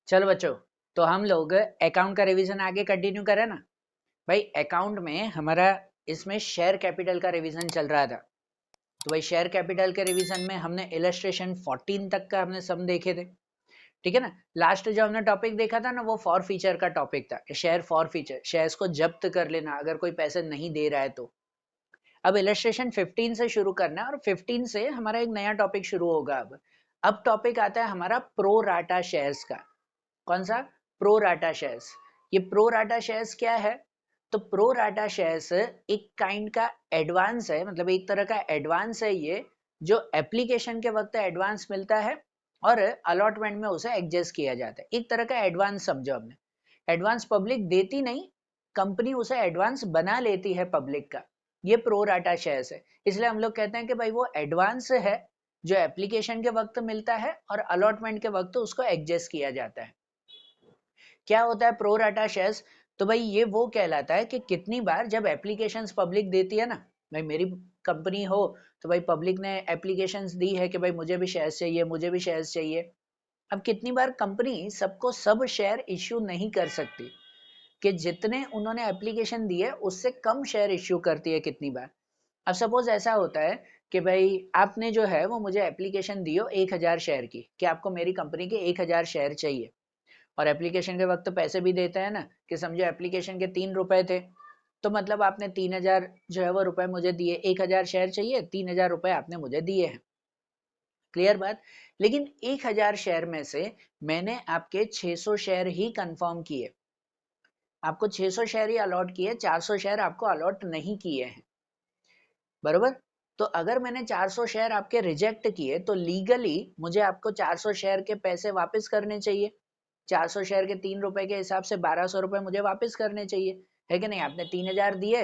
चलो बच्चों, तो हम लोग अकाउंट का रिवीजन आगे कंटिन्यू करें ना। भाई अकाउंट में हमारा इसमें शेयर कैपिटल का रिवीजन चल रहा था। तो भाई शेयर कैपिटल के रिवीजन में हमने इलस्ट्रेशन 14 तक का हमने सम देखे थे, ठीक है ना। लास्ट जो हमने टॉपिक देखा था ना, वो फॉर फीचर का टॉपिक था कि शेयर फॉर फीचर, शेयर्स को जब्त कर लेना अगर कोई पैसे नहीं दे रहा है तो। अब इलस्ट्रेशन 15 से शुरू करना है और 15 से हमारा एक नया टॉपिक शुरू होगा। अब टॉपिक आता है हमारा प्रो राटा शेयर्स का। कौन सा? Pro rata shares. ये प्रो राटा शेयर्स क्या है? तो प्रो राटा शेयर्स एक काइंड का एडवांस है, मतलब एक तरह का एडवांस है ये, जो एप्लीकेशन के वक्त एडवांस मिलता है और अलॉटमेंट में उसे एडजस्ट किया जाता है। एक तरह का एडवांस समझो हमने। एडवांस पब्लिक देती नहीं, कंपनी उसे एडवांस बना लेती है पब्लिक का। ये प्रो राटा शेयर्स है, इसलिए हम लोग कहते हैं कि भाई वो एडवांस है जो एप्लीकेशन के वक्त मिलता है और अलॉटमेंट के वक्त उसको एडजस्ट किया जाता है। क्या होता है प्रो राटा शेयर्स? तो भाई ये वो कहलाता है कि कितनी बार जब एप्लीकेशंस पब्लिक देती है ना, भाई मेरी कंपनी हो तो भाई पब्लिक ने एप्लीकेशंस दी है कि भाई मुझे भी शेयर्स चाहिए, मुझे भी शेयर्स चाहिए। अब कितनी बार कंपनी सबको सब शेयर इश्यू नहीं कर सकती, कि जितने उन्होंने एप्लीकेशन दी है उससे कम शेयर इश्यू करती है कितनी बार। अब सपोज ऐसा होता है कि भाई आपने जो है वो मुझे एप्लीकेशन दी हो 1000 शेयर की, कि आपको मेरी कंपनी के 1000 शेयर चाहिए, और एप्लीकेशन के वक्त तो पैसे भी देते हैं ना, कि समझो एप्लीकेशन के 3 रुपए थे, तो मतलब आपने 3000 जो है वो रुपए मुझे दिए, 1000 शेयर चाहिए, 3000 रुपए आपने मुझे दिए हैं। क्लियर बात? लेकिन 1000 शेयर में से मैंने आपके 600 शेयर ही कंफर्म किए, आपको 600 शेयर ही अलॉट किए, 400 शेयर आपको अलॉट नहीं किए हैं, बरोबर। तो अगर मैंने 400 शेयर आपके रिजेक्ट किए तो लीगली मुझे आपको 400 शेयर के पैसे वापस करने चाहिए। 400 शेयर के 3 रुपए के हिसाब से 1200 रुपए मुझे वापस करने चाहिए, है कि नहीं। आपने 3000 दिए,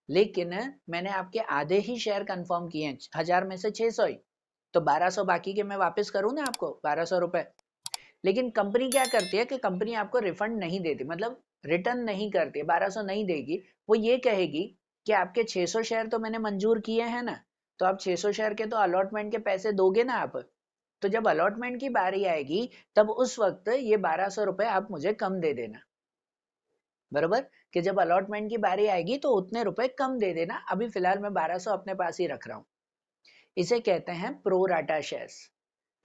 लेकिन मैंने आपके आधे ही शेयर कंफर्म किए हैं, 1000 में से 600 ही, तो 1200 बाकी के मैं वापस करूँ ना आपको 1200 रुपए। लेकिन कंपनी क्या करती है कि कंपनी आपको रिफंड नहीं देती, मतलब रिटर्न नहीं करती, 1200 नहीं देगी। वो ये कहेगी कि आपके 600 शेयर तो मैंने मंजूर किए हैं ना, तो आप 600 शेयर के तो अलॉटमेंट के पैसे दोगे ना आप। तो जब अलॉटमेंट की बारी आएगी तब उस वक्त ये 1200 रुपए आप मुझे कम दे देना, बरोबर। कि जब अलॉटमेंट की बारी आएगी तो उतने रुपए कम दे देना, अभी फिलहाल मैं 1200 अपने पास ही रख रहा हूँ। इसे कहते हैं प्रो राटा शेयर्स,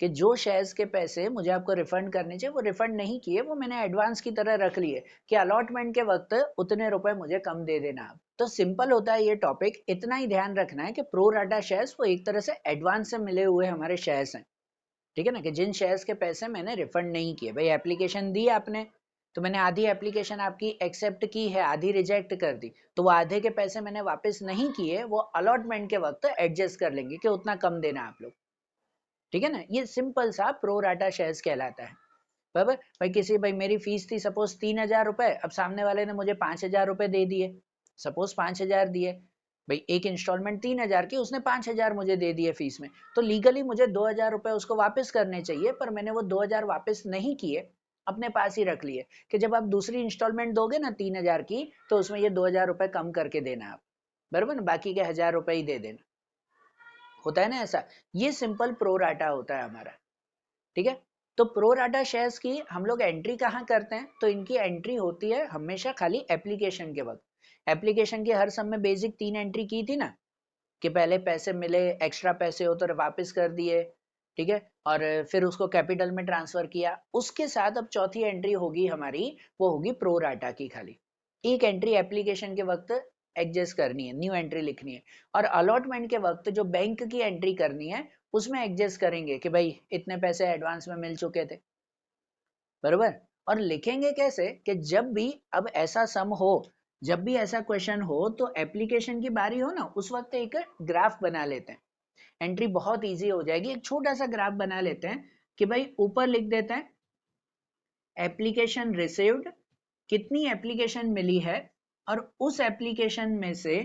कि जो शेयर्स के पैसे मुझे आपको रिफंड करने चाहिए वो रिफंड नहीं किए, वो मैंने एडवांस की तरह रख लिए कि अलॉटमेंट के वक्त उतने रुपए मुझे कम दे देना आप। तो सिंपल होता है ये टॉपिक, इतना ही ध्यान रखना है कि प्रो राटा शेयर्स वो एक तरह से एडवांस से मिले हुए हमारे शेयर्स हैं, ठीक है ना। कि जिन शेयर्स के पैसे मैंने रिफंड नहीं किए, भाई एप्लीकेशन दी आपने, तो मैंने आधी एप्लीकेशन आपकी एक्सेप्ट की है, आधी रिजेक्ट कर दी, तो वो आधे के पैसे मैंने वापस नहीं किए, वो अलॉटमेंट के वक्त एडजस्ट कर लेंगे कि उतना कम देना आप लोग, ठीक है ना। ये सिंपल सा प्रो राटा शेयर्स कहलाता है, बराबर। भाई किसी, भाई मेरी फीस थी सपोज 3000 रुपए, अब सामने वाले ने मुझे 5000 रुपए दे दिए, सपोज 5000 दिए, भाई एक इंस्टॉलमेंट 3000 की, उसने 5000 मुझे दे दिए फीस में, तो लीगली मुझे 2000 रुपए उसको वापस करने चाहिए, पर मैंने वो 2000 वापस नहीं किए, अपने पास ही रख लिए, कि जब आप दूसरी इंस्टॉलमेंट दोगे ना 3000 की, तो उसमें ये 2000 रुपए कम करके देना आप, बराबर ना, बाकी के 1000 रुपए ही दे देना, होता है ना ऐसा। ये सिंपल प्रो राटा होता है हमारा, ठीक है। तो प्रो राटा शेयर्स की हम लोग एंट्री कहाँ करते हैं? तो इनकी एंट्री होती है हमेशा खाली एप्लीकेशन के वक्त। एप्लीकेशन की हर सम में बेसिक 3 एंट्री की थी ना, कि पहले पैसे मिले, एक्स्ट्रा पैसे हो तो वापस कर दिए, ठीक है, और फिर उसको कैपिटल में ट्रांसफर किया। उसके साथ अब चौथी एंट्री होगी हमारी, वो होगी प्रो राटा की। खाली एक एंट्री एप्लीकेशन के वक्त एडजस्ट करनी है, न्यू एंट्री लिखनी है, और अलॉटमेंट के वक्त जो बैंक की एंट्री करनी है उसमें एडजस्ट करेंगे कि भाई इतने पैसे एडवांस में मिल चुके थे, बरोबर। और लिखेंगे कैसे? कि जब भी अब ऐसा सम हो, जब भी ऐसा क्वेश्चन हो, तो एप्लीकेशन की बारी हो ना, उस वक्त एक ग्राफ बना लेते हैं, एंट्री बहुत इजी हो जाएगी। एक छोटा सा ग्राफ बना लेते हैं कि भाई ऊपर लिख देते हैं एप्लीकेशन रिसीव्ड, कितनी एप्लीकेशन मिली है, और उस एप्लीकेशन में से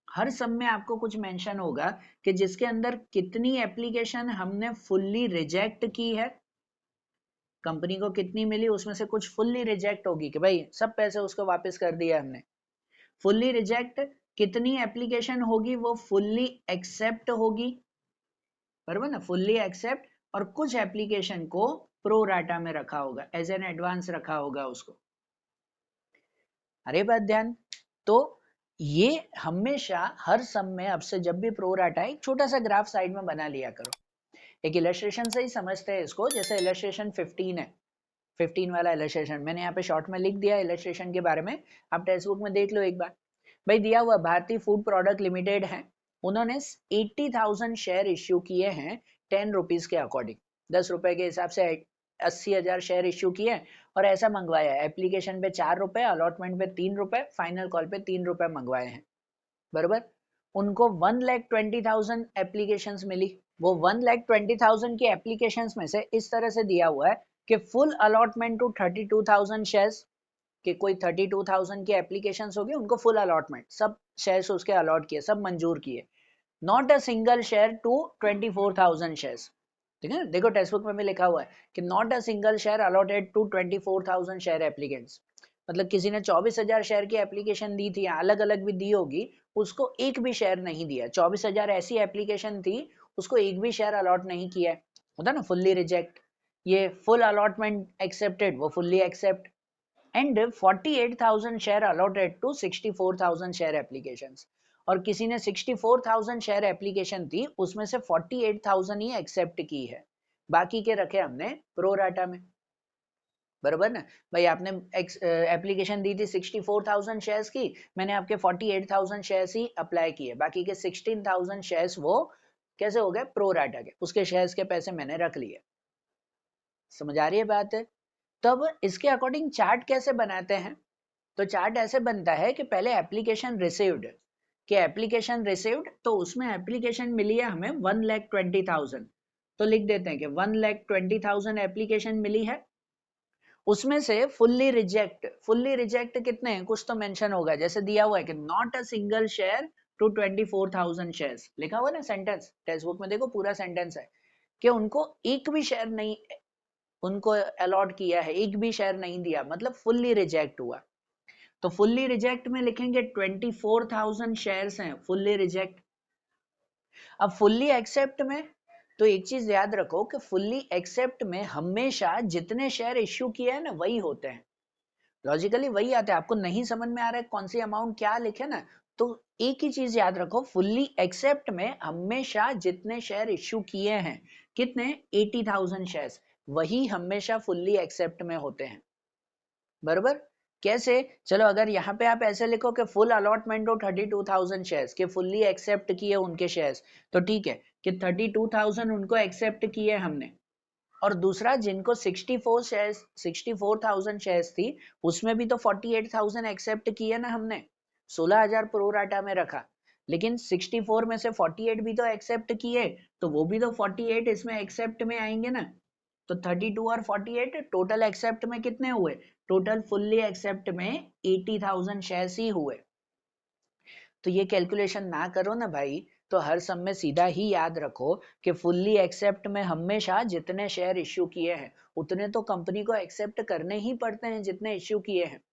हर सब में आपको कुछ मेंशन होगा कि जिसके अंदर कितनी एप्लीकेशन हमने फुल्ली रिजेक्ट की है, कंपनी को कितनी मिली, उसमें से कुछ फुल्ली रिजेक्ट होगी कि भाई सब पैसे उसको वापस कर दिया हमने। फुल्ली रिजेक्ट कितनी एप्लीकेशन होगी, वो फुल्ली एक्सेप्ट होगी, बराबर ना, फुल्ली एक्सेप्ट। और कुछ एप्लीकेशन को प्रो राटा में रखा होगा, एज एन एडवांस रखा होगा उसको। अरे बात ध्यान, तो ये हमेशा हर सम में अब से जब भी प्रो राटा एक छोटा सा ग्राफ साइड में बना लिया करो। एक इलस्ट्रेशन से ही समझते हैं इसको, जैसे इलस्ट्रेशन 15 है, 15 वाला इलस्ट्रेशन मैंने यहाँ पे शॉर्ट में लिख दिया इलस्ट्रेशन के बारे में, आप टेक्स्ट बुक में देख लो एक बार। भाई दिया हुआ भारतीय फूड प्रोडक्ट लिमिटेड है, उन्होंने 80,000 शेयर इश्यू किए हैं 10 रुपीज के अकॉर्डिंग, 10 रुपए के हिसाब से 80,000 शेयर इश्यू किए और ऐसा मंगवाया है, एप्लीकेशन पे 4 रुपए, अलॉटमेंट पे 3 रुपए, फाइनल कॉल पे 3 रुपए मंगवाए हैं, बराबर। उनको 1,20,000 एप्लीकेशंस मिली, वो 1,20,000 की एप्लीकेशंस में से इस तरह से दिया हुआ है कि फुल अलॉटमेंट टू 32,000 शेयर्स, कि कोई 32,000 की एप्लीकेशंस होगी, उनको फुल अलॉटमेंट, सब शेयर्स उसके अलॉट किए, सब मंजूर किए। Not a single share to 24,000 shares, ठीक है, देखो टेक्स्ट बुक में भी लिखा हुआ है कि not a single share allotted to 24,000 share applicants, मतलब किसी ने 24,000 शेयर की एप्लीकेशन दी थी, अलग अलग भी दी होगी, उसको एक भी शेयर नहीं दिया। 24,000 ऐसी एप्लीकेशन थी, उसको एक भी शेयर अलॉट नहीं किया है, होता ना फुल्ली रिजेक्ट। ये फुल अलॉटमेंट एक्सेप्टेड, वो fully accept. And 48,000 share allotted to 64,000 share applications, और किसी ने 64,000 शेयर एप्लीकेशन थी, उसमें से 48,000 ही एक्सेप्ट की है, बाकी के रखे हमने प्रो राटा में, बराबर ना। भाई आपने एप्लीकेशन दी थी 64,000 शेयर्स की, मैंने आपके 48,000 शेयर्स ही अप्लाई किए, बाकी के 16,000 शेयर्स वो कैसे हो गए, प्रो राटा के, उसके शेयर्स के पैसे मैंने रख लिए। समझ आ रही है बात है? तब इसके अकॉर्डिंग चार्ट कैसे बनाते हैं, तो चार्ट ऐसे बनता है कि पहले एप्लीकेशन रिसीव्ड, कि एप्लीकेशन रिसीव्ड, तो उसमें एप्लीकेशन मिली है हमें 1,20,000, तो लिख देते हैं कि 1,20,000 एप्लीकेशन मिली है, उसमें से फुल्ली रिजेक्ट, फुल्ली रिजेक्ट कितने हैं, कुछ तो मेंशन होगा, जैसे दिया हुआ है कि not a single share to 24,000 shares, लिखा हुआ ना सेंटेंस, टेक्स्ट बुक में देखो पूरा सेंटेंस है कि उनको एक भी शेयर नहीं, उनको अलॉट किया है, एक भी शेयर नहीं दिया, मतलब फुल्ली रिजेक्ट हुआ। तो फुल्ली रिजेक्ट में लिखेंगे 24,000 शेयर्स हैं फुल्ली रिजेक्ट। अब फुल्ली एक्सेप्ट में, तो एक चीज याद रखो कि फुल्ली एक्सेप्ट में हमेशा जितने शेयर इश्यू किए हैं ना वही होते हैं, लॉजिकली वही आते हैं। आपको नहीं समझ में आ रहा है कौन सी अमाउंट क्या लिखे ना, तो एक ही चीज याद रखो, फुल्ली एक्सेप्ट में हमेशा जितने शेयर इश्यू किए हैं, कितने, 80,000 शेयर्स, वही हमेशा फुल्ली एक्सेप्ट में होते हैं, बराबर। कैसे, चलो अगर यहाँ पे आप ऐसे लिखो कि फुल अलॉटमेंट हो 32,000 शेयर्स के फुल्ली एक्सेप्ट किए उनके शेयर्स, तो ठीक है कि 32,000 उनको एक्सेप्ट किए हमने, और दूसरा जिनको 64,000 शेयर्स थी, उसमें भी तो 48,000 एक्सेप्ट किए ना हमने, 16,000 प्रो राटा में रखा, लेकिन 64 में से 48 भी तो एक्सेप्ट किए, तो वो भी तो 48 इसमें एक्सेप्ट में आएंगे ना, तो 32 और 48 टोटल एक्सेप्ट में कितने हुए, टोटल फुल्ली एक्सेप्ट में 80,000 शेयर्स ही हुए। तो ये कैलकुलेशन ना करो ना भाई, तो हर सम में सीधा ही याद रखो कि फुल्ली एक्सेप्ट में हमेशा जितने शेयर इश्यू किए हैं उतने तो कंपनी को एक्सेप्ट करने ही पड़ते हैं जितने इश्यू किए हैं,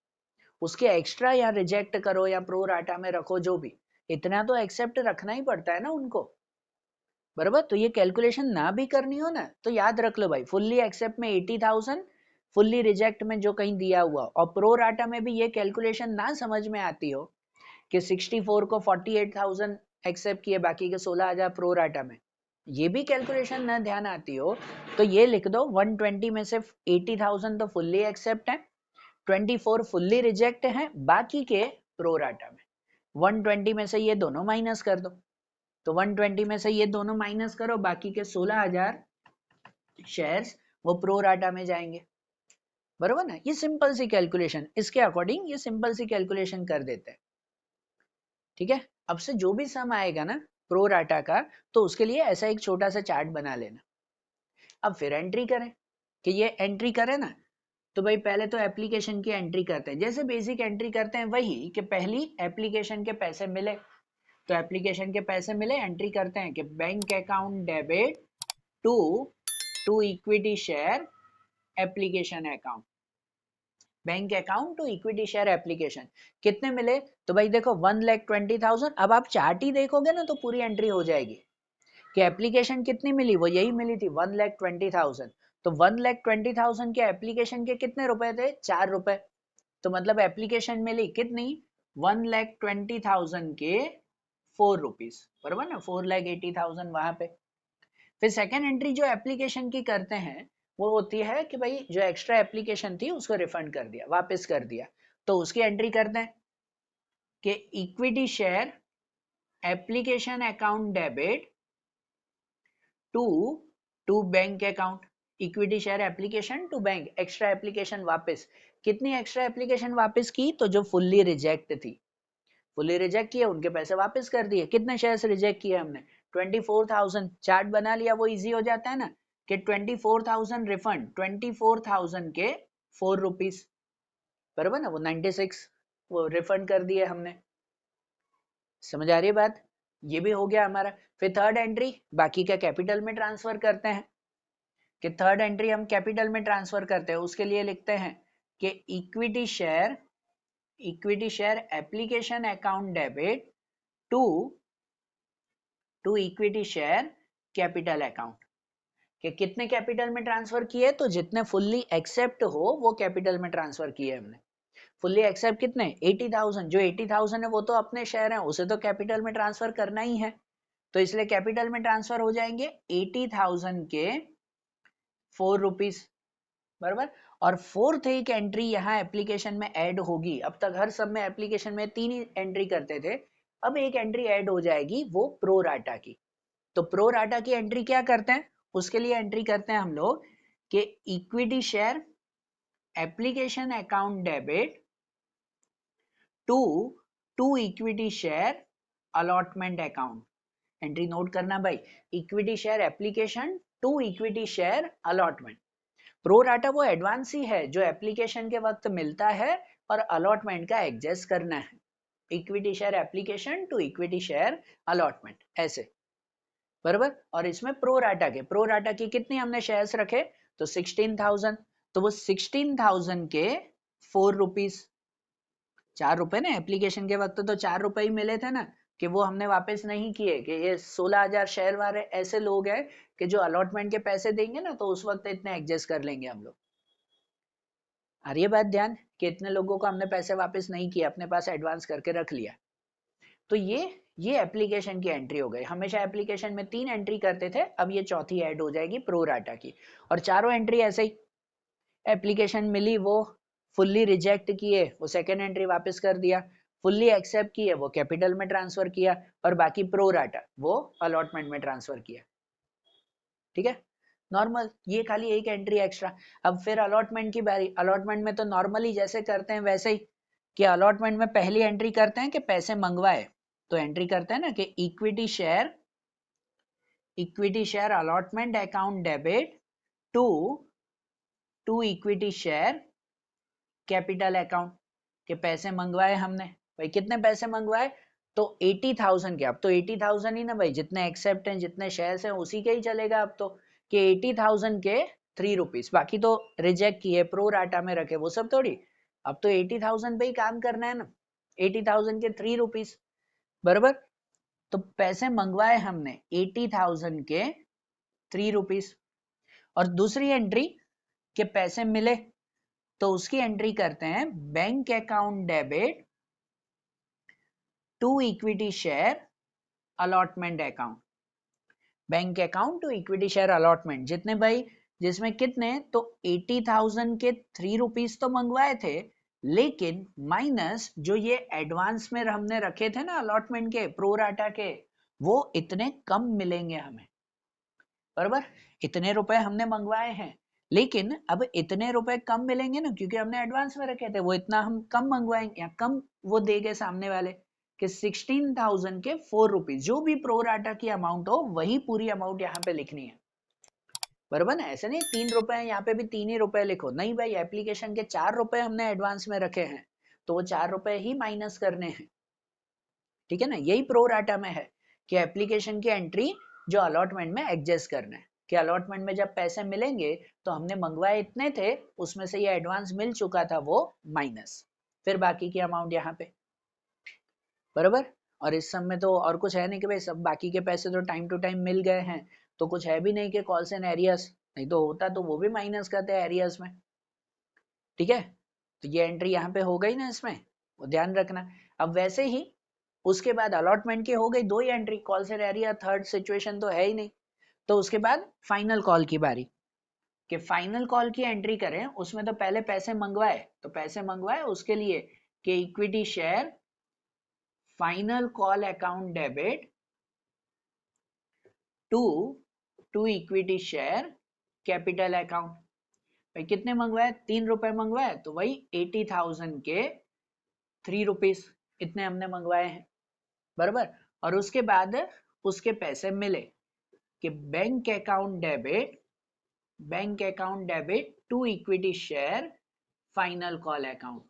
उसके एक्स्ट्रा या रिजेक्ट करो या प्रो राटा में रखो, जो भी, इतना तो एक्सेप्ट रखना ही पड़ता है ना उनको, बराबर। तो ये कैलकुलेशन ना भी करनी हो ना, तो याद रख लो भाई, फुल्ली एक्सेप्ट में 80,000, फुल्ली रिजेक्ट में जो कहीं दिया हुआ, और प्रो राटा में भी ये कैलकुलेशन ना समझ में आती हो कि 64 को 48,000 एक्सेप्ट किए, बाकी के 16,000 प्रो राटा में, ये भी कैलकुलेशन ना ध्यान आती हो, तो ये लिख दो 120 में से 80,000 तो फुल्ली एक्सेप्ट है, 24 फुल्ली रिजेक्ट है, बाकी के प्रो राटा में, 120 में से ये दोनों माइनस कर दो, तो 120 में से ये दोनों माइनस करो, बाकी के 16,000 शेयर्स वो प्रो राटा में जाएंगे, बरोबर ना। ये सिंपल सी कैलकुलेशन, इसके अकॉर्डिंग ये सिंपल सी कैलकुलेशन कर देते हैं, ठीक है। अब से जो भी सम आएगा ना प्रो राटा का, तो उसके लिए ऐसा एक छोटा सा चार्ट बना लेना। अब फिर एंट्री करें, कि ये एंट्री करें ना, तो भाई पहले तो एप्लीकेशन की एंट्री करते हैं, जैसे बेसिक एंट्री करते हैं वही, कि पहली एप्लीकेशन के पैसे मिले, तो एप्लीकेशन के पैसे मिले, एंट्री करते हैं कि bank account debit to equity share application account, bank account to equity share application, कितने मिले, तो भाई देखो 1,20,000। अब आप चार्ट ही देखोगे ना तो पूरी एंट्री हो जाएगी कि एप्लीकेशन कितनी मिली, वो यही मिली थी 1,20,000, तो 1,20,000 के एप्लीकेशन के कितने रुपए थे? 4 रुपए। तो मतलब एप्लीकेशन मिली कितनी? 1,20,000 के 4 रुपीज, बराबर ना, 4,80,000 वहां पे। फिर सेकेंड एंट्री जो एप्लीकेशन की करते हैं वो होती है कि भाई जो एक्स्ट्रा एप्लीकेशन थी उसको रिफंड कर दिया, वापस कर दिया। तो उसकी एंट्री करते हैं कि equity share application account debit to bank account. Equity share application to bank, extra application वापस। कितनी एक्स्ट्रा एप्लीकेशन वापस की? तो जो फुल्ली रिजेक्ट थी, फुल्ली रिजेक्ट किए उनके पैसे वापस कर दिए। कितने शेयर्स रिजेक्ट किए हमने? 24,000। चार्ट बना लिया, वो इजी हो जाता है ना कि 24,000 रिफंड, 24,000 के 4 रुपीज, बराबर ना, वो 96 वो रिफंड कर दिए हमने। समझ आ रही है बात? ये भी हो गया हमारा। फिर थर्ड एंट्री बाकी का कैपिटल में ट्रांसफर करते हैं कि थर्ड एंट्री हम कैपिटल में ट्रांसफर करते हैं। उसके लिए लिखते हैं कि equity share application account debit to equity share capital account. कि कितने कैपिटल में ट्रांसफर किए? तो जितने फुल्ली एक्सेप्ट हो वो कैपिटल में ट्रांसफर किए हमने। फुल्ली एक्सेप्ट कितने? 80,000। जो 80,000 है वो तो अपने शेयर हैं, उसे तो कैपिटल में ट्रांसफर करना ही है, तो इसलिए कैपिटल में ट्रांसफर हो जाएंगे 80,000 के 4 रुपीज, बराबर। और फोर्थ एक एंट्री यहाँ एप्लीकेशन में ऐड होगी। अब तक हर सब में एप्लीकेशन में 3 ही एंट्री करते थे, अब एक एंट्री ऐड हो जाएगी, वो प्रो राटा की। तो प्रो राटा की एंट्री क्या करते हैं? उसके लिए एंट्री करते हैं हम लोग कि equity share application account debit to equity share allotment account. Entry note करना भाई, equity share application to equity share allotment. Pro rata वो एडवांस ही है जो एप्लीकेशन के वक्त मिलता है और अलॉटमेंट का एडजस्ट करना है। Equity share application to equity share allotment, ऐसे, बराबर। और इसमें प्रो राटा की कितनी हमने शेयर्स रखे? तो 16,000। तो वो 16,000 के 4 रुपीज, 4 रुपए ना, एप्लीकेशन के वक्त तो 4 रुपए ही मिले थे ना, कि वो हमने वापस नहीं किए। कि ये 16,000 शेयर वाले ऐसे लोग हैं कि जो अलॉटमेंट के पैसे देंगे ना तो उस वक्त इतने एडजस्ट कर लेंगे हम लोग। आ रही है बात ध्यान? कि इतने लोगों को हमने पैसे वापस नहीं किए, अपने पास एडवांस करके रख लिया। तो ये एप्लीकेशन की एंट्री हो गई। हमेशा एप्लीकेशन में 3 एंट्री करते थे, अब ये चौथी ऐड हो जाएगी प्रो राटा की। और चारों एंट्री ऐसे ही, एप्लीकेशन मिली वो फुल्ली रिजेक्ट किए, वो सेकेंड एंट्री वापस कर दिया, फुल्ली एक्सेप्ट किए वो कैपिटल में ट्रांसफर किया, और बाकी प्रो राटा वो अलॉटमेंट में ट्रांसफर किया। ठीक है, नॉर्मल, ये खाली एक एंट्री एक्स्ट्रा। अब फिर अलॉटमेंट की बारी। अलॉटमेंट में तो नॉर्मली जैसे करते हैं वैसे ही, कि अलॉटमेंट में पहली एंट्री करते हैं कि पैसे मंगवाए, तो एंट्री करते हैं ना कि equity share allotment account debit to equity share capital account. के पैसे मंगवाए हमने, भाई कितने पैसे मंगवाए? तो 80,000 के। अब तो 80,000 ही ना भाई, जितने एक्सेप्ट हैं जितने शेयर्स हैं उसी के ही चलेगा अब तो। कि 80,000 के 3 रुपीज, बाकी तो रिजेक्ट किए प्रो राटा में रखे वो सब थोड़ी। अब तो 80,000 पे ही काम करना है ना, 80,000 के 3 रुपीज, बराबर। तो पैसे मंगवाए हमने 80,000 के 3 रुपीज। और दूसरी एंट्री के पैसे मिले, तो उसकी एंट्री करते हैं bank account debit to equity share allotment account. Bank account to equity share allotment, जितने भाई, जिसमें कितने? तो 80,000 के 3 रुपीज तो मंगवाए थे, लेकिन माइनस जो ये एडवांस में हमने रखे थे ना अलॉटमेंट के, प्रो राटा के, वो इतने कम मिलेंगे हमें, बराबर। इतने रुपए हमने मंगवाए हैं, लेकिन अब इतने रुपए कम मिलेंगे ना, क्योंकि हमने एडवांस में रखे थे, वो इतना हम कम मंगवाएंगे या कम वो देंगे सामने वाले। कि 16,000 के 4 रुपीज, जो भी प्रो राटा की अमाउंट हो वही पूरी अमाउंट यहाँ पे लिखनी है, बराबर ना। ऐसे नहीं 3 रुपए है यहाँ पे भी 3 ही रुपए लिखो, नहीं भाई, एप्लीकेशन के 4 रुपए हमने एडवांस में रखे हैं, तो वो 4 रुपए ही माइनस करने हैं। ठीक है ना, यही प्रो राटा में है कि एप्लीकेशन की एंट्री जो अलॉटमेंट में एडजस्ट करना है। कि अलॉटमेंट में जब पैसे मिलेंगे तो हमने मंगवाए इतने थे, उसमें से ये एडवांस मिल चुका था वो माइनस, फिर बाकी की अमाउंट यहाँ पे, बराबर। और इस सब में तो और कुछ है नहीं कि भाई सब बाकी के पैसे तो टाइम टू टाइम मिल गए हैं, तो कुछ है भी नहीं कि कॉल्स एंड एरियर्स, नहीं तो होता तो वो भी माइनस करते एरियाज में, ठीक है। तो ये एंट्री यहाँ पे हो गई ना इसमें, वो ध्यान रखना। अब वैसे ही उसके बाद अलॉटमेंट की हो गई 2 ही entry, call set area third situation तो है ही नहीं। तो उसके बाद फाइनल कॉल की बारी, कि फाइनल कॉल की एंट्री करें, उसमें तो पहले पैसे मंगवाए, तो पैसे मंगवाए उसके लिए कि equity share final call account debit to equity share capital account. भाई कितने मंगवाए, 3 रुपए मंगवाए, तो वही 80,000 के 3 रुपीज इतने हमने मंगवाए हैं, बराबर। और उसके बाद उसके पैसे मिले कि bank account debit to equity share final call account,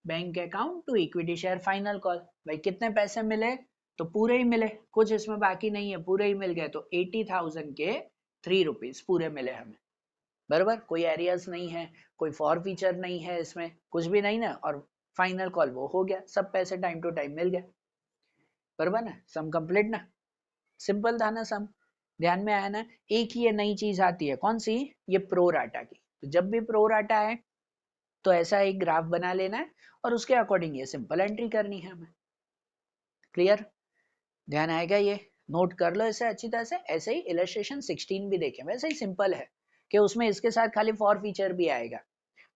bank account to equity share final call. भाई कितने पैसे मिले, तो पूरे ही मिले, कुछ इसमें बाकी नहीं है, पूरे ही मिल गए। तो 80,000 के 3 रुपीज पूरे मिले हमें, बराबर। कोई एरियर्स नहीं है, कोई फॉर फीचर नहीं है इसमें, कुछ भी नहीं ना। और फाइनल कॉल वो हो गया, सब पैसे टाइम टू टाइम मिल गए, बराबर ना। सम कंप्लीट ना, सिंपल था ना सम, ध्यान में आया ना। एक ही ये नई चीज आती है, कौन सी, ये प्रो राटा की। तो जब भी प्रो राटा है तो ऐसा एक ग्राफ बना लेना है और उसके अकॉर्डिंग ये सिंपल एंट्री करनी है हमें। क्लियर, ध्यान आएगा, ये नोट कर लो इसे अच्छी तरह से। ऐसे ही इलस्ट्रेशन 16 भी देखें, वैसे ही सिंपल है कि उसमें इसके साथ खाली फॉर फीचर भी आएगा।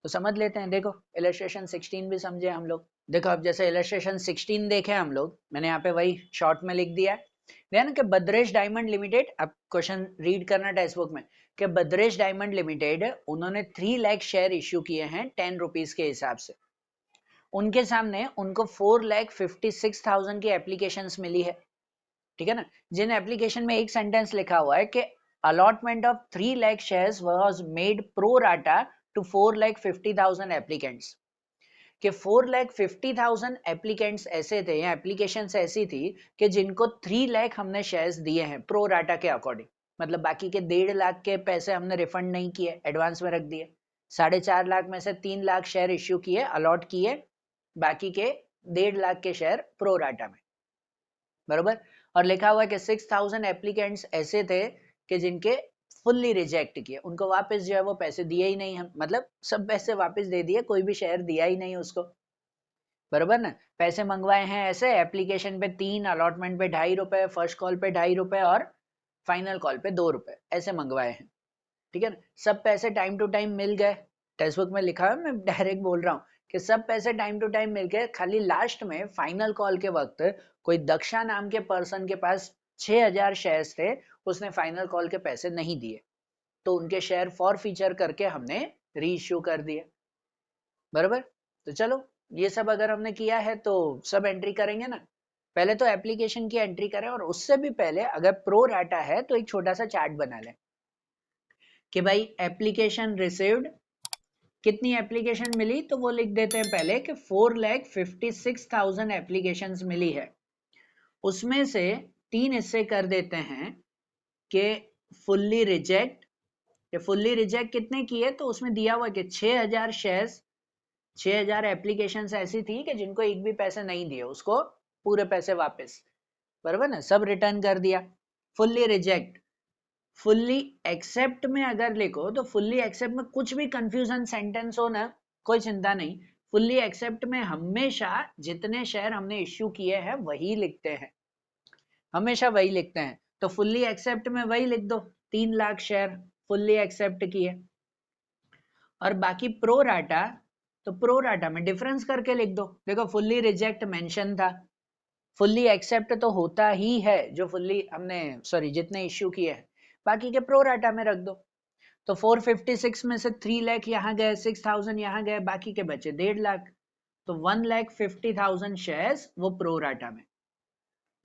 तो समझ लेते हैं, देखो इलस्ट्रेशन 16 भी समझे हम लोग। देखो अब जैसे इलस्ट्रेशन 16 देखे हम लोग, मैंने यहाँ पे वही शॉर्ट में लिख दिया है, ध्यान कि बद्रेश डायमंड लिमिटेड, अब क्वेश्चन रीड करना टेक्स्ट बुक में, कि बद्रेश डायमंड लिमिटेड उन्होंने 3 लाख शेयर इश्यू किए हैं 10 रुपीज के हिसाब से। उनके सामने उनको 4,56,000 की एप्लीकेशंस मिली है, ठीक है ना। जिन एप्लीकेशन में एक सेंटेंस लिखा हुआ है कि allotment of 3 lakh shares was made pro rata to 4,50,000 applicants, कि 4,50,000 एप्लीकेंट्स ऐसे थे या एप्लीकेशंस ऐसी थी कि जिनको 3 लाख हमने शेयर्स दिए हैं प्रो राटा के अकॉर्डिंग। मतलब बाकी के 1.5 लाख के पैसे हमने रिफंड नहीं किए, एडवांस में रख दिए। 4.5 लाख में से 3 लाख शेयर इश्यू किए, अलॉट किए, बाकी के 1.5 लाख के शेयर प्रो राटा में, बरोबर। और लिखा हुआ है कि 6,000 एप्लीकेंट्स ऐसे थे कि जिनके फुल्ली रिजेक्ट किए, उनको वापस जो है वो पैसे दिए ही नहीं, हम मतलब सब पैसे वापस दे दिए, कोई भी शेयर दिया ही नहीं उसको, बरोबर ना। पैसे मंगवाए हैं ऐसे, एप्लीकेशन पे 3, अलॉटमेंट पे 2.5 रुपए, फर्स्ट कॉल पे 2.5 रुपए और फाइनल कॉल पे 2 रुपए, ऐसे मंगवाए हैं, ठीक है ना। सब पैसे टाइम टू टाइम मिल गए, टेक्स्ट बुक में लिखा है, मैं डायरेक्ट बोल रहा हूँ कि सब पैसे टाइम टू टाइम मिल गए। खाली लास्ट में फाइनल कॉल के वक्त कोई दक्षा नाम के पर्सन के पास 6,000 शेयर्स थे, उसने फाइनल कॉल के पैसे नहीं दिए, तो उनके शेयर फॉर फीचर करके हमने री इश्यू कर दिए, बराबर। तो चलो ये सब अगर हमने किया है तो सब एंट्री करेंगे ना। पहले तो एप्लीकेशन की एंट्री करें, और उससे भी पहले अगर प्रो डाटा है तो एक छोटा सा चार्ट बना लें कि भाई एप्लीकेशन रिसीव्ड, कितनी एप्लीकेशन मिली, तो वो लिख देते हैं पहले कि 4,56,000 एप्लीकेशंस मिली है। उसमें से 3 हिस्से कर देते हैं कि फुल्ली रिजेक्ट, फुल्ली रिजेक्ट कितने किए, तो उसमें दिया हुआ कि 6,000 शेयर्स, 6,000 एप्लीकेशंस ऐसी थी कि जिनको एक भी पैसे नहीं दिए, उसको पूरे पैसे वापस, बराबर ना, सब रिटर्न कर दिया। फुल्ली रिजेक्ट, फुल्ली एक्सेप्ट में अगर लिखो तो फुल्ली एक्सेप्ट में कुछ भी कंफ्यूजन सेंटेंस हो ना, कोई चिंता नहीं। फुल्ली एक्सेप्ट में हमेशा जितने शेयर हमने इश्यू किए हैं वही लिखते हैं, हमेशा वही लिखते हैं। तो फुल्ली एक्सेप्ट में वही लिख दो, 3 लाख शेयर फुल्ली एक्सेप्ट किए। और बाकी प्रो राटा, तो प्रो राटा में डिफरेंस करके लिख दो। देखो फुल्ली रिजेक्ट मेंशन था, फुल्ली एक्सेप्ट तो होता ही है जो फुल्ली हमने सॉरी जितने इश्यू किए हैं, बाकी के प्रो राटा में रख दो। तो 456 में से 3 लाख यहाँ गए, 6,000 यहाँ गए, बाकी के बचे 1.5 लाख, तो 1,50,000 शेयर्स वो प्रो राटा में,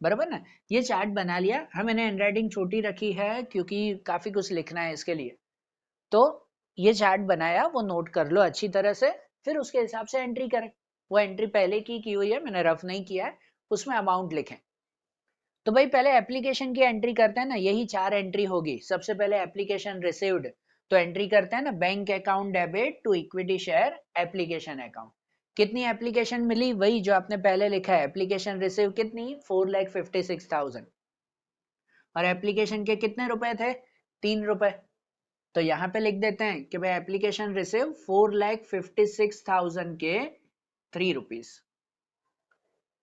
बराबर ना। ये चार्ट बना लिया, हम मैंने हैंडराइटिंग छोटी रखी है क्योंकि काफी कुछ लिखना है इसके लिए। तो ये चार्ट बनाया, वो नोट कर लो अच्छी तरह से, फिर उसके हिसाब से एंट्री करें। वो एंट्री पहले की हुई है, मैंने रफ नहीं किया है, उसमें अमाउंट लिखें। तो भाई पहले एप्लीकेशन की एंट्री करते हैं ना, यही 4 एंट्री होगी। सबसे पहले एप्लीकेशन रिसीव्ड, तो एंट्री करते हैं ना bank account debit to equity share application account. कितनी एप्लीकेशन मिली, वही जो आपने पहले लिखा है, एप्लीकेशन रिसीव कितनी, 4,56,000। और एप्लीकेशन के कितने रुपए थे, ₹3। तो यहाँ पे लिख देते हैं कि भाई एप्लीकेशन रिसीव 4,56,000 के ₹3,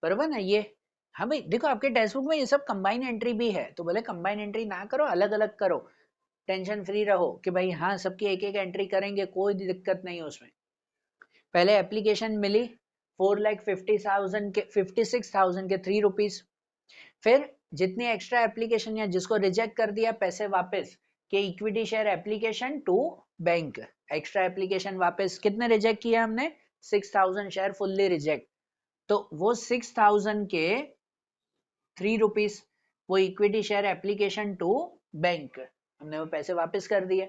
बरोबर ना ये। हाँ भाई देखो आपके टेक्स्ट बुक में ये सब कंबाइन एंट्री भी है, तो बोले कंबाइन एंट्री ना करो, अलग अलग करो, टेंशन फ्री रहो कि भाई हाँ सबकी एक एक एंट्री करेंगे, कोई दिक्कत नहीं है उसमें। पहले एप्लीकेशन मिली 4,50,000 के 56,000 के ₹3, फिर जितनी एक्स्ट्रा एप्लीकेशन या जिसको रिजेक्ट कर दिया पैसे वापस के equity share application to bank, extra application वापस कितने रिजेक्ट किया हमने 6,000 शेयर फुल्ली रिजेक्ट, तो वो 6,000 के ₹3 वो equity share application to bank हमने वो पैसे वापस कर दिए,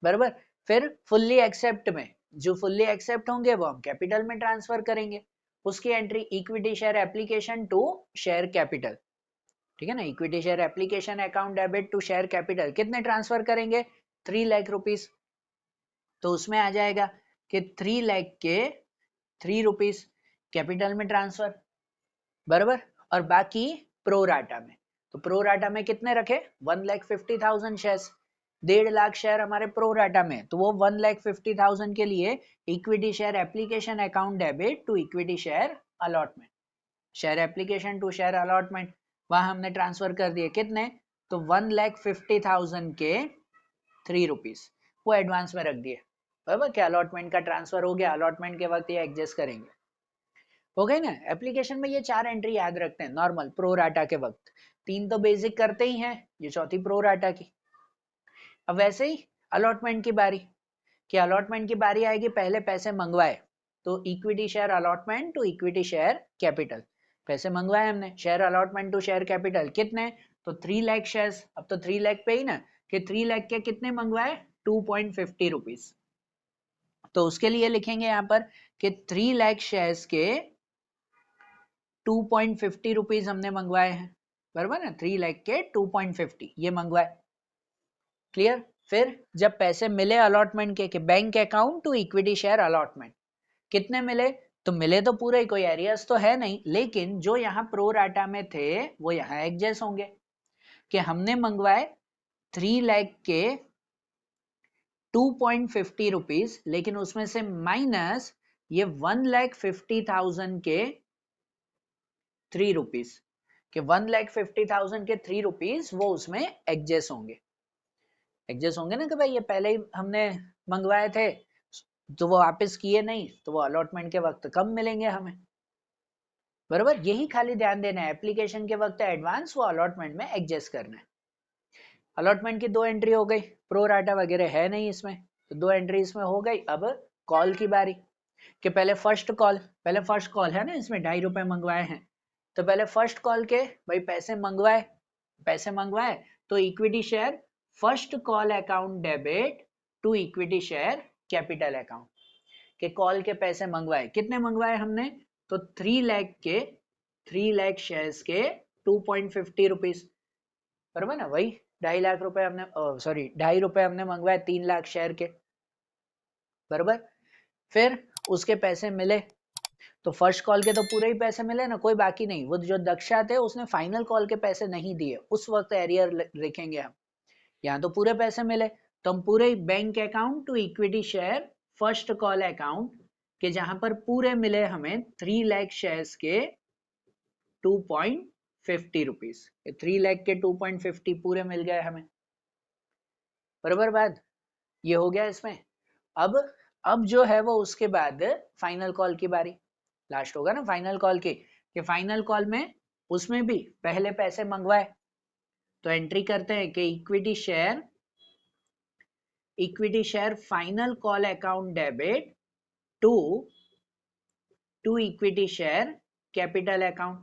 बराबर। फिर फुल्ली एक्सेप्ट में जो फुल्ली एक्सेप्ट होंगे वो हम कैपिटल में ट्रांसफर करेंगे, उसकी entry equity share application to share capital, ठीक है ना। Equity share application account debit to share capital कितने ट्रांसफर करेंगे 3 लाख रुपीस, तो उसमें आ जाएगा कि 3 लाख के ₹3 कैपिटल में ट्रांसफर, बराबर। और बाकी प्रो राटा में, तो प्रो राटा में कितने रखे 1,50,000 शेयर्स, 1.5 लाख शेयर हमारे प्रो राटा में, तो वो 1,50,000 के लिए equity share application account debit to equity share allotment, share application to share allotment वहां हमने ट्रांसफर कर दिए कितने, तो 1,50,000 के ₹3 वो एडवांस में रख दिए, बराबर। क्या अलॉटमेंट का ट्रांसफर हो गया, अलॉटमेंट के वक्त ये एडजस्ट करेंगे, हो गए ना। एप्लीकेशन में ये 4 एंट्री याद रखते हैं नॉर्मल प्रो राटा के वक्त, 3 तो बेसिक करते ही हैं, ये चौथी प्रो राटा की। अब वैसे ही अलॉटमेंट की बारी, कि अलॉटमेंट की बारी आएगी, पहले पैसे मंगवाए तो equity share allotment to equity share capital, पैसे मंगवाए हमने share allotment to share capital कितने, तो 3 लाख शेयर्स, अब तो 3 लाख पे ही ना, कि 3 लाख के कितने मंगवाए ₹2.50, तो उसके लिए लिखेंगे यहाँ पर कि 3 लाख शेयर्स के ₹2.50 हमने मंगवाए हैं, बराबर ना। 3 लाख के 2.50 ये मंगवाए, क्लियर। फिर जब पैसे मिले अलॉटमेंट के कि bank account to equity share allotment कितने मिले, तो मिले तो पूरे, कोई एरियर्स तो है नहीं, लेकिन जो यहाँ प्रो राटा में थे वो यहाँ एडजस्ट होंगे, कि हमने मंगवाए 3 लाख के ₹2.50, लेकिन उसमें से माइनस ये 1,50,000 के ₹3, कि 1,50,000 के ₹3 वो उसमें एडजस्ट होंगे, एडजस्ट होंगे ना, कि भाई ये पहले ही हमने मंगवाए थे तो वो वापस किए नहीं, तो वो अलॉटमेंट के वक्त कम मिलेंगे हमें, बराबर। यही खाली ध्यान देना है, एप्लीकेशन के वक्त एडवांस, वो अलॉटमेंट में एडजस्ट करना है। अलॉटमेंट की 2 एंट्री हो गई, प्रो राटा वगैरह है नहीं इसमें, तो 2 एंट्री इसमें हो गई। अब कॉल की बारी, कि पहले फर्स्ट कॉल है ना, इसमें ₹2.5 मंगवाए हैं, तो पहले फर्स्ट कॉल के भाई पैसे मंगवाए तो equity share first call account debit to equity share capital account, के कॉल के पैसे मंगवाए, कितने मंगवाए हमने, तो 3 लाख शेयर्स के ₹2.50, बराबर ना। वही 2.5 लाख रुपए हमने, सॉरी ₹2.5 हमने मंगवाए 3 लाख शेयर के, बराबर। फिर उसके पैसे मिले, तो फर्स्ट कॉल के तो पूरे ही पैसे मिले ना, कोई बाकी नहीं, वो जो दक्षा थे उसने फाइनल कॉल के पैसे नहीं दिए, उस वक्त एरियर लिखेंगे हम। यहाँ तो पूरे पैसे मिले, तो हम पूरे bank account to equity share first call account के जहां पर पूरे मिले हमें 3 लाख शेयर्स के ₹2.50, 3 लाख के 2.50 पूरे मिल गए हमें, बराबर बात, ये हो गया इसमें। अब जो है वो उसके बाद फाइनल कॉल की बारी, लास्ट होगा ना फाइनल कॉल की, कि फाइनल कॉल में उसमें भी पहले पैसे मंगवाए, तो एंट्री करते हैं कि equity share final call account debit to equity share capital account,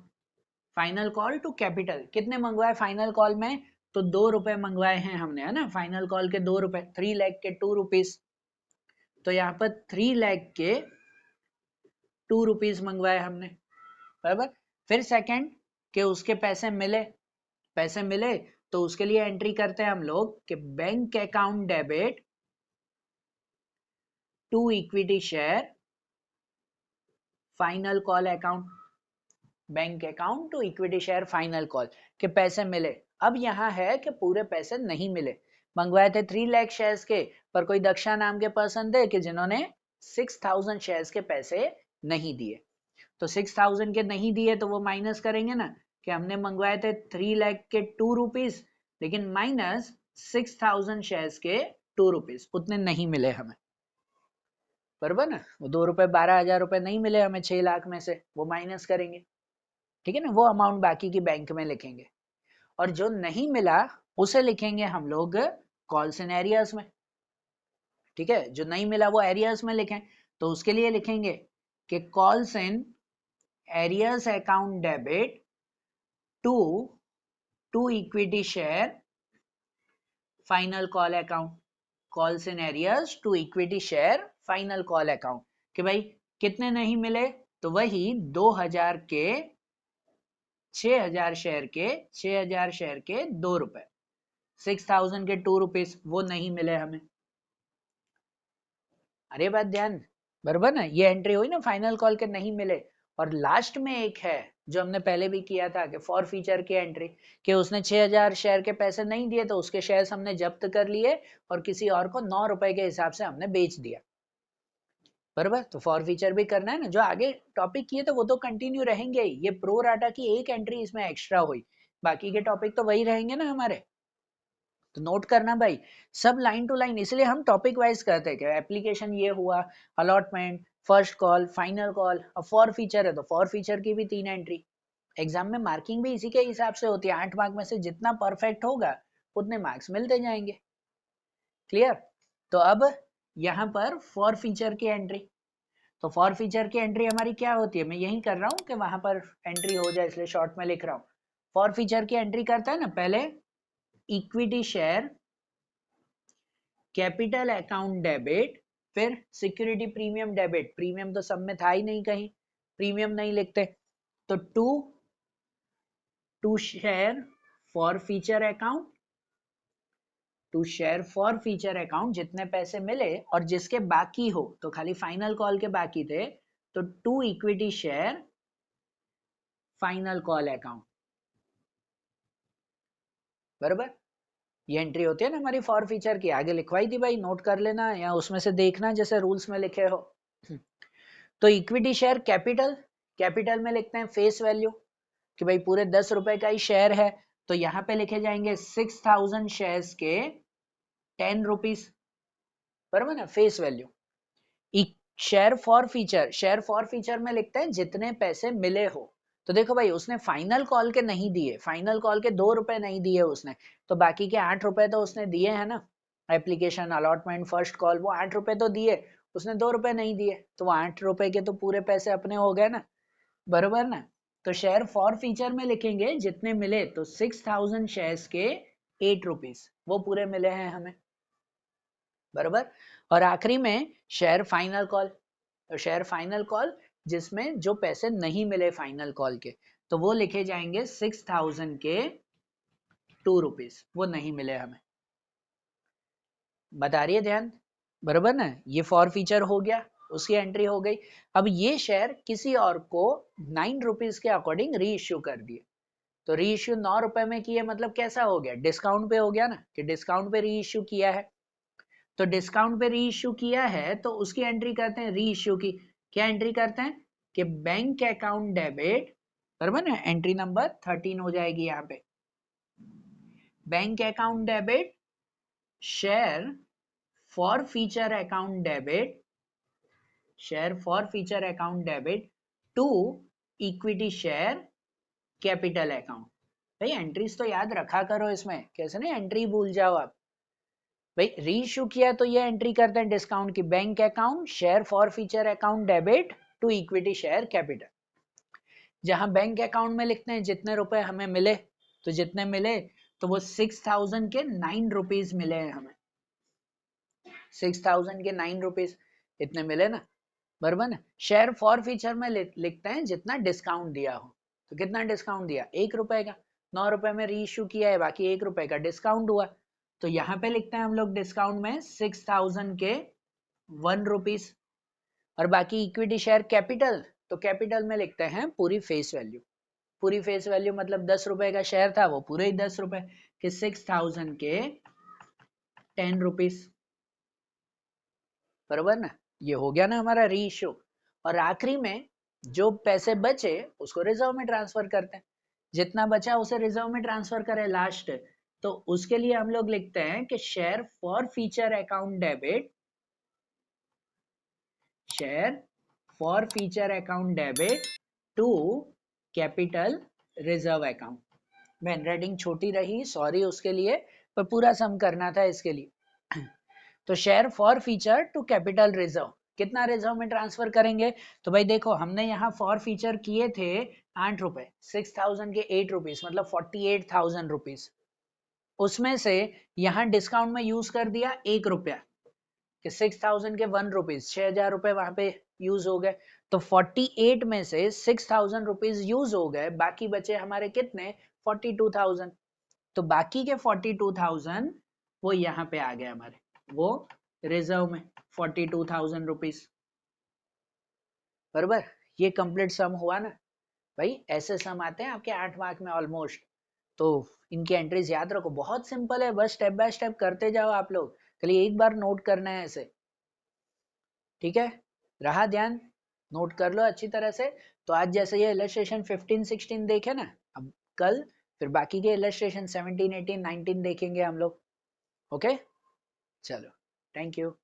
final call to capital कितने मंगवाए फाइनल कॉल में, तो ₹2 मंगवाए हैं हमने, है ना, फाइनल कॉल के ₹2, 3 लाख के ₹2, तो यहाँ पर 3 लाख के ₹2 मंगवाए हमने, बराबर। फिर सेकंड के उसके पैसे मिले तो उसके लिए एंट्री करते हैं हम लोग कि bank account debit to equity share final call account, bank account to equity share final call के पैसे मिले। अब यहां है कि पूरे पैसे नहीं मिले, मंगवाए थे 3 लाख शेयर्स के, पर कोई दक्षा नाम के पर्सन थे कि जिन्होंने 6000 शेयर्स के पैसे नहीं दिए। तो 6000 के नहीं दिए तो वो माइनस करेंगे ना कि हमने मंगवाए थे 3 लाख के 2 रुपीज, लेकिन माइनस 6000 शेयर्स के 2 रुपीज, उतने नहीं मिले हमें, बराबर ना। वो 2 रुपए 12,000 रुपए नहीं मिले हमें 6 लाख में से, वो माइनस करेंगे, ठीक है ना। वो अमाउंट बाकी की बैंक में लिखेंगे, और जो नहीं मिला उसे लिखेंगे हम लोग कॉल्स इन एरियर्स में, ठीक है। जो नहीं मिला वो एरियर्स में लिखें, तो उसके लिए लिखेंगे कि calls in arrears account debit to equity share final call account, calls in arrears to equity share final call account, कि भाई कितने नहीं मिले, तो वही 2000 के 6000 शेयर के 6000 शेयर के 2 रुपए, 6000 के 2 रुपीज वो नहीं मिले हमें। अरे बात ध्यान, बराबर ना। ये एंट्री हुई ना फाइनल कॉल के नहीं मिले। और लास्ट में एक है जो हमने पहले भी किया था कि फॉर फीचर की एंट्री, कि उसने 6000 शेयर के पैसे नहीं दिए तो उसके शेयर्स हमने जब्त कर लिए और किसी और को 9 रुपए के हिसाब से हमने बेच दिया, बराबर। तो फॉर फीचर भी करना है ना, जो आगे टॉपिक किए तो वो तो कंटिन्यू रहेंगे ही। ये प्रो राटा की एक एंट्री इसमें एक्स्ट्रा हुई, बाकी के टॉपिक तो वही रहेंगे ना हमारे। तो नोट करना भाई, सब लाइन टू लाइन, इसलिए हम टॉपिक वाइज करते हैं कि एप्लीकेशन ये हुआ, allotment, first call, final call, अब फॉर फीचर है तो फॉर फीचर की भी 3 एंट्री। एग्जाम में मार्किंग भी इसी के हिसाब से होती है, 8 मार्क में से जितना परफेक्ट होगा उतने मार्क्स मिलते जाएंगे, क्लियर। तो अब यहाँ पर फॉर फीचर की एंट्री, तो फॉर फीचर की एंट्री हमारी क्या होती है, मैं यही कर रहा हूँ कि वहां पर एंट्री हो जाए इसलिए शॉर्ट में लिख रहा हूँ। फॉर फीचर की एंट्री करता है ना, पहले equity share capital account debit, फिर सिक्योरिटी प्रीमियम डेबिट, प्रीमियम तो सब में था ही नहीं कहीं, प्रीमियम नहीं लिखते, तो to share forfeiture account, to share forfeiture account, जितने पैसे मिले और जिसके बाकी हो, तो खाली फाइनल कॉल के बाकी थे, तो to equity share final call account, बराबर। ये एंट्री होती है ना हमारी फॉर फीचर की, आगे लिखवाई थी भाई, नोट कर लेना या उसमें से देखना जैसे रूल्स में लिखे हो। तो इक्विटी शेयर कैपिटल, कैपिटल में लिखते हैं फेस वैल्यू, कि भाई पूरे 10 रुपए का ही शेयर है, तो यहाँ पे लिखे जाएंगे 6000 शेयर्स के 10 रुपीज, बराबर ना, face value. Share for feature, share for feature में लिखते हैं जितने पैसे मिले हो, तो देखो भाई उसने फाइनल कॉल के नहीं दिए, फाइनल कॉल के 2 रुपए नहीं दिए उसने, तो बाकी के 8 रुपए तो उसने दिए हैं ना, एप्लीकेशन, अलॉटमेंट, फर्स्ट कॉल, वो 8 रुपए तो दिए, उसने 2 रुपए नहीं दिए, तो वो 8 रुपए के तो पूरे पैसे अपने हो गए ना, बरोबर ना। तो शेयर फॉर फीचर में लिखेंगे जितने मिले, तो 6000 शेयर्स के 8 रुपीज वो पूरे मिले हैं हमें, बरोबर। और आखिरी में शेयर फाइनल कॉल, तो शेयर फाइनल कॉल जिसमें जो पैसे नहीं मिले फाइनल कॉल के, तो वो लिखे जाएंगे 6000 के 2 रुपीज, वो नहीं मिले हमें, बता रही है ध्यान, बरोबर ना। ये फॉर फीचर हो गया, उसकी एंट्री हो गई। अब ये शेयर किसी और को 9 रुपीज के अकॉर्डिंग री इश्यू कर दिए, तो री इश्यू 9 रुपए में किए, मतलब कैसा हो गया, डिस्काउंट पे हो गया ना, कि डिस्काउंट पे री इश्यू किया है। तो डिस्काउंट पे री इश्यू किया है तो उसकी एंट्री करते हैं री इश्यू की, क्या एंट्री करते हैं कि बैंक अकाउंट डेबिट, बराबर ना, एंट्री नंबर 13 हो जाएगी यहाँ पे, bank account debit share forfeiture account debit, share forfeiture account debit to equity share capital account. भाई एंट्रीज तो याद रखा करो इसमें, कैसे नहीं एंट्री भूल जाओ आप। भाई री इश्यू किया तो ये एंट्री करते हैं डिस्काउंट की, bank account share forfeiture account debit to equity share capital, जहां बैंक अकाउंट में लिखते हैं जितने रुपए हमें मिले, तो जितने मिले तो वो 6000 के 9 रुपीज मिले हैं हमें, 6000 के 9 रुपीज इतने मिले ना, बराबर ना। शेयर फॉर फीचर में लिखते हैं जितना डिस्काउंट दिया हो, तो कितना डिस्काउंट दिया, 1 रुपए का, 9 रुपए में री इश्यू किया है, बाकी 1 रुपए का डिस्काउंट हुआ, तो यहाँ पे लिखते हैं हम लोग डिस्काउंट में 6000 के 1 रुपीज, और बाकी इक्विटी शेयर कैपिटल, तो कैपिटल में लिखते हैं पूरी फेस वैल्यू, पूरी फेस वैल्यू मतलब 10 रुपए का शेयर था वो पूरे ही 10 रुपए, कि 6000 के 10 रुपीज, बराबर ना। ये हो गया ना हमारा री इश्यू। और आखिरी में जो पैसे बचे उसको रिजर्व में ट्रांसफर करते हैं, जितना बचा उसे रिजर्व में ट्रांसफर करें लास्ट। तो उसके लिए हम लोग लिखते हैं कि share forfeiture account debit, share forfeiture account debit to capital reserve account. मैन रेडिंग छोटी रही, सॉरी उसके लिए, पर पूरा सम करना था इसके लिए। तो share forfeiture to capital reserve, कितना रिजर्व में ट्रांसफर करेंगे? तो भाई देखो हमने यहाँ फॉर फीचर किए थे 8 रुपए, 6000 के 8 रुपीज मतलब 48,000 रुपीज। उसमें से यहाँ डिस्काउंट में यूज कर दिया 1 रुपया कि 6000 के 1 रुपीज, 6000 रुपए वहां पे यूज हो गए। तो 48 में से 6000 रुपीज यूज हो गए, बाकी बचे हमारे कितने? 42,000। तो बाकी के 42,000 वो यहाँ पे आ गए हमारे, वो रिजर्व में 42,000 रुपीज, बराबर। ये कंप्लीट सम हुआ ना भाई। ऐसे सम आते हैं आपके 8 मार्क में ऑलमोस्ट। तो इनकी एंट्रीज याद रखो, बहुत सिंपल है, बस स्टेप बाय स्टेप करते जाओ आप लोग, खाली एक बार नोट करना है ऐसे, ठीक है? रहा ध्यान, नोट कर लो अच्छी तरह से। तो आज जैसे ये इलस्ट्रेशन 15-16 देखे ना, अब कल फिर बाकी के इलस्ट्रेशन 17-18-19 देखेंगे हम लोग। ओके, चलो, थैंक यू।